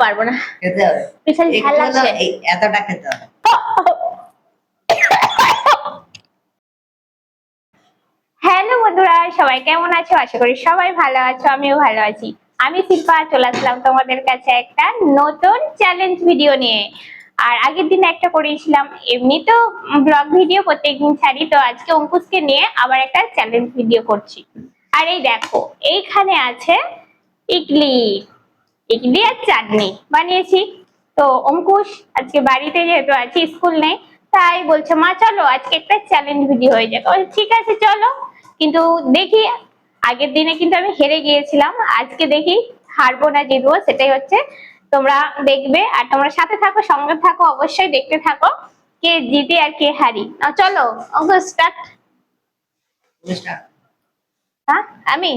পারবো না, খেতে হবে, বিশাল ঝাল লাগছে। এতটা খেতে হবে। হ্যালো বন্ধুরা, সবাই কেমন আছো? আশা করি সবাই ভালো আছো, আমিও ভালো আছি। আমি শিল্পা চলে আসলাম তোমাদের কাছে একটা নতুন চ্যালেঞ্জ ভিডিও নিয়ে। আর আগের দিন একটা করেছিলাম, এমনি তো ব্লগ ভিডিও প্রত্যেকদিন ছাড়ি, তো আজকে অঙ্কুশকে নিয়ে আবার একটা চ্যালেঞ্জ ভিডিও করছি। আর এই দেখো, এইখানে আছে ইডলি, ইডলি আর চাটনি বানিয়েছি। তো অঙ্কুশ আজকে বাড়িতে যেহেতু আছি, স্কুল নেই, তাই বলছে মা চলো আজকে একটা চ্যালেঞ্জ ভিডিও হয়ে যাক। ঠিক আছে চলো, কিন্তু দেখি আগের দিনে কিন্তু আমি হেরে গিয়েছিলাম, আজকে দেখি হারবো না জিতবো, সেটাই হচ্ছে। তোমরা দেখবে আর তোমরা সাথে থাকো, সঙ্গে থাকো, অবশ্যই দেখতে থাকো কে জিতে আর কে হারি। না চলো অঙ্কুশ স্টার্ট। হ্যাঁ আমি,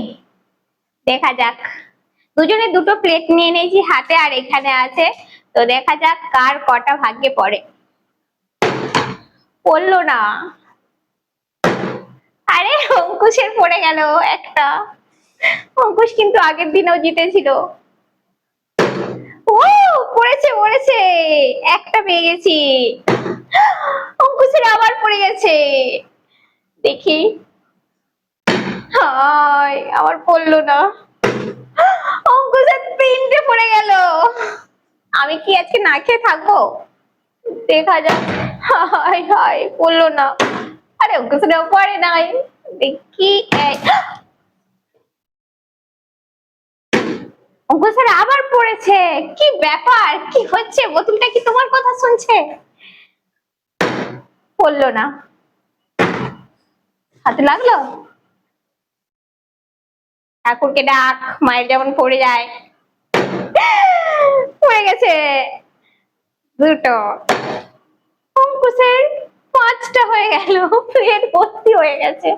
দেখা যাক। দুজনে দুটো প্লেট নিয়ে নিয়েছি হাতে, আর এখানে আছে, তো দেখা যাক কার কটা ভাগ্যে পড়ে। পড়লো না, আরে অঙ্কুশের পড়ে গেল একটা। অঙ্কুশ কিন্তু আগের দিনেও জিতেছিল। ও পড়েছে পড়েছে, একটা পেয়ে গেছি। অঙ্কুশের আবার পড়ে গেছে, দেখি। হায়, আবার পড়লো না। অঙ্কুশের তিনটে পড়ে গেল। আমি কি আজকে না খেয়ে থাকবো? দেখা যাক। হায় হায়, পড়লো না। আরে অঙ্কুশেরও পড়ে নাই, দেখি। অঙ্কুশের আবার পড়েছে, কি ব্যাপার, কি হচ্ছে? বোতলটা কি তোমার কথা শুনছে? পড়লো না, হাতে লাগলো। ঠাকুরকে ডাক, মায়ের যেমন পড়ে যায়। পড়ে গেছে দুটো। অঙ্কুশের পাঁচটা হয়ে গেল, পেট ভর্তি হয়ে গেছে।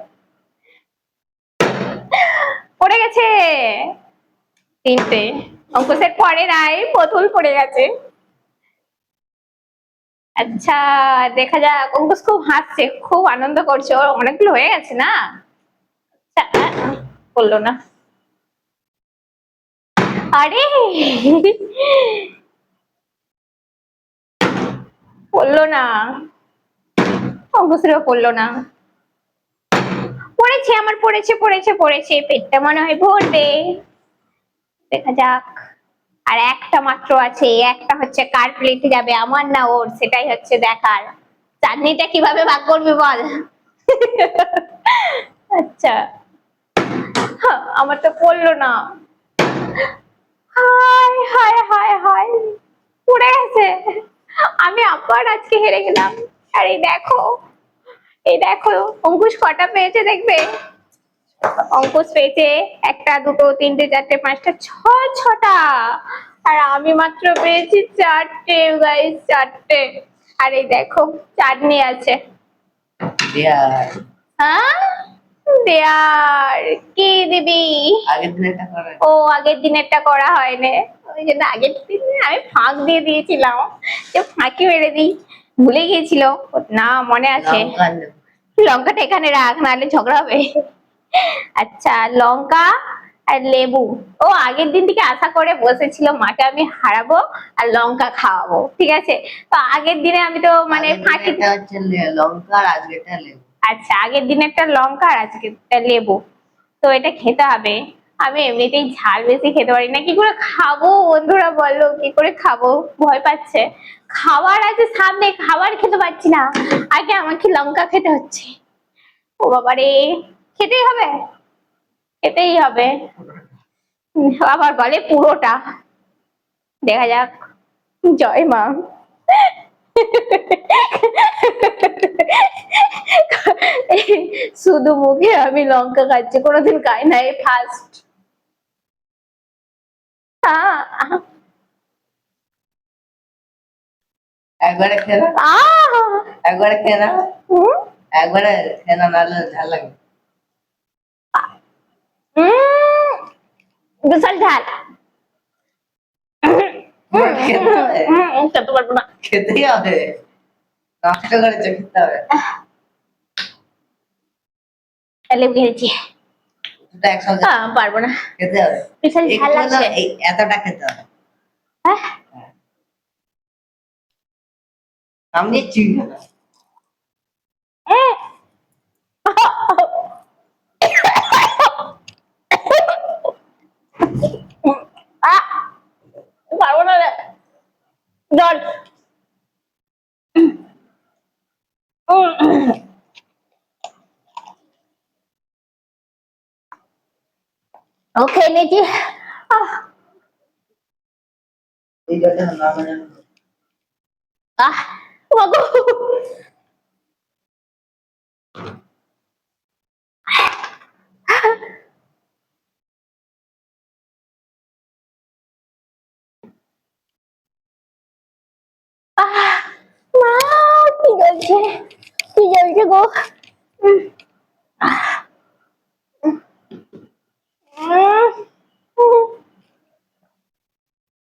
পড়ে গেছে তিনটে। অঙ্কুশের পড়ে নাই, বোতল পড়ে গেছে। আচ্ছা দেখা যাক। অঙ্কুশ খুব হাসছে, খুব আনন্দ করছে, ওর অনেকগুলো হয়ে গেছে না। করলো না, আরে পড়লো না, অঙ্কুশেরও পড়লো না। পড়েছে, আমার পড়েছে পড়েছে পড়েছে, পেটটা মনে হয় ভরবে। দেখা যাক। আর একটা মাত্র আছে, একটা হচ্ছে কার প্লেটে যাবে, আমার না ওর, সেটাই হচ্ছে দেখার। চাটনিটা কিভাবে ভাগ করবি বল। আচ্ছা, আমার তো পড়লো না। হায় হায় হায় হায়, পড়ে গেছে। আমি আবার আজকে হেরে গেলাম। আর এই দেখো, এই দেখো অঙ্কুশ কটা পেয়েছে দেখবে। অঙ্কুশ পেয়েছে একটা, দুটো, তিনটে, চারটে, পাঁচটা, ছটা। আর আমি মাত্র পেয়েছি চারটে গাইস, চারটে। আর এই দেখো চাটনি আছে। হ্যাঁ দেয়ার, কি দিবি? ও আগের দিনেরটা করা হয়নি, ওই জন্য আগের দিন আমি ফাঁক দিয়ে দিয়েছিলাম, যে ফাঁকি মেরে দিই। ভুলে গিয়েছিল না, মনে আছে। লঙ্কাটা এখানে রাখ, নাহলে ঝগড়া হবে। আচ্ছা লঙ্কা আর লেবু। ও আগের দিন থেকে আশা করে বসেছিল মাকে আমি হারাবো আর লঙ্কা খাওয়াবো, ঠিক আছে। তো আগের দিনে আমি তো মানে ফাঁকি। লঙ্কা আর আজকেরটা লেবু। আচ্ছা আগের দিনেরটা লঙ্কা আর আজকেরটা লেবু, তো এটা খেতে হবে। আমি এমনিতেই ঝাল বেশি খেতে পারি না, কি করে খাবো বন্ধুরা বলো, কি করে খাবো? ভয় পাচ্ছে। খাবার আছে সামনে, খাবার খেতে পারছি না, আগে আমাকে লঙ্কা খেতে হচ্ছে। ও বাবারে, খেতেই হবে, খেতেই হবে। আবার বলে পুরোটা। দেখা যাক, জয় মা। শুধু মুখে আমি লঙ্কা খাচ্ছি, কোনোদিন খাই না, এই ফার্স্ট। একবারে খেয়ে না, একবারে খেয়ে না, একবারে খেয়ে না, নাহলে ঝাল লাগবে। বিশাল ঝাল। খেতে পারবো না, খেতেই হবে, নষ্ট করেছে, খেতে হবে। লেবু খেয়েছি, পারবো না, খেতে হবে, বিশাল ঝাল লাগছে। এতটা খেতে হবে। আমি দিচ্ছি না। পারবো না রে। জল। ওকে এনেছি। এই জলটা না মানে আহ বাবু। মা কি জ্বলছে, কি জ্বলছে গো। উম, উম, উম।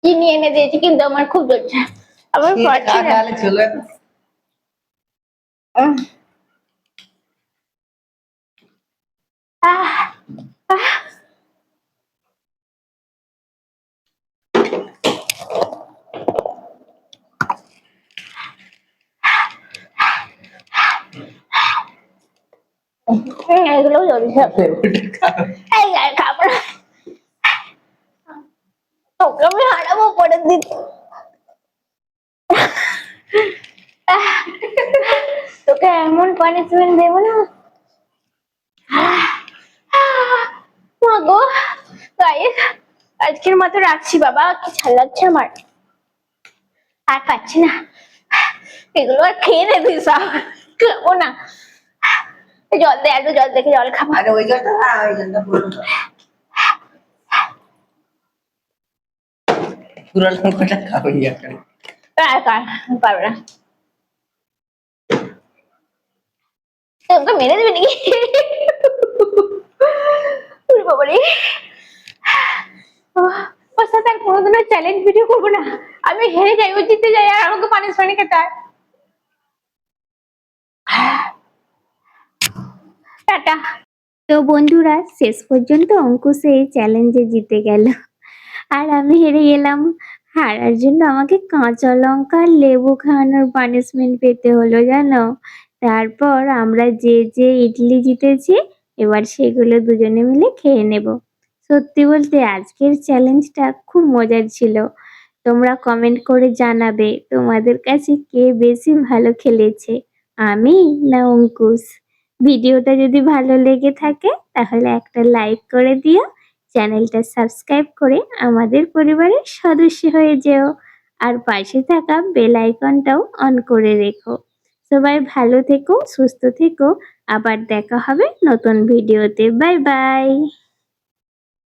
চিনি এনে দিয়েছি কিন্তু আমার খুব জ্বলছে, আমার পারছি না। খালে চলে উম, আহ, আহ। এগুলোও জ্বলছে। এই আর খাবো না। তোকে আমি হারাবো পরের দিন। তোকে এমন পানিশমেন্ট দেবো না। মা গো গাইস, আজকের মতো রাখছি বাবা, কি ঝাল লাগছে আমার, আর পাচ্ছি না। এগুলো আর খেয়ে নেবি সব, খাবো না। জল দে, একটু জল দেখে জল খাবো। আরে ওই জলটা না, ওই জলটা পুরো লঙ্কাটা খাওয়াই এখন। পারবে না, তোকে মেরে দেবে নাকি? ওরে বাবা রে। ওর সাথে আর কোনোদিনও চ্যালেঞ্জ ভিডিও করবো না। আমি হেরে যাই, ও জিতে যাই, আর আমাকে পানিশমেন্ট খেতে হয়। টাটা। তো বন্ধুরা, শেষ পর্যন্ত অঙ্কুশ এই চ্যালেঞ্জে জিতে গেল, আর আমি হেরে গেলাম। হারার জন্য আমাকে কাঁচা লঙ্কা আর লেবু খাওয়ানোর পানিশমেন্ট পেতে হলো জানো। তারপর আমরা যে যে ইডলি জিতেছি, এবার সেগুলো দুজনে মিলে খেয়ে নেব। সত্যি বলতে আজকের চ্যালেঞ্জটা খুব মজার ছিল। তোমরা কমেন্ট করে জানাবে তোমাদের কাছে কে বেশি ভালো খেলেছে, আমি না অঙ্কুশ। ভিডিওটা যদি ভালো লেগে থাকে তাহলে একটা লাইক করে দিও, চ্যানেলটা সাবস্ক্রাইব করে আমাদের পরিবারের সদস্য হয়ে যেও, আর পাশে থাকা বেল আইকনটাও অন করে রেখো। সবাই ভালো থেকো, সুস্থ থেকো, আবার দেখা হবে নতুন ভিডিওতে। Bye bye.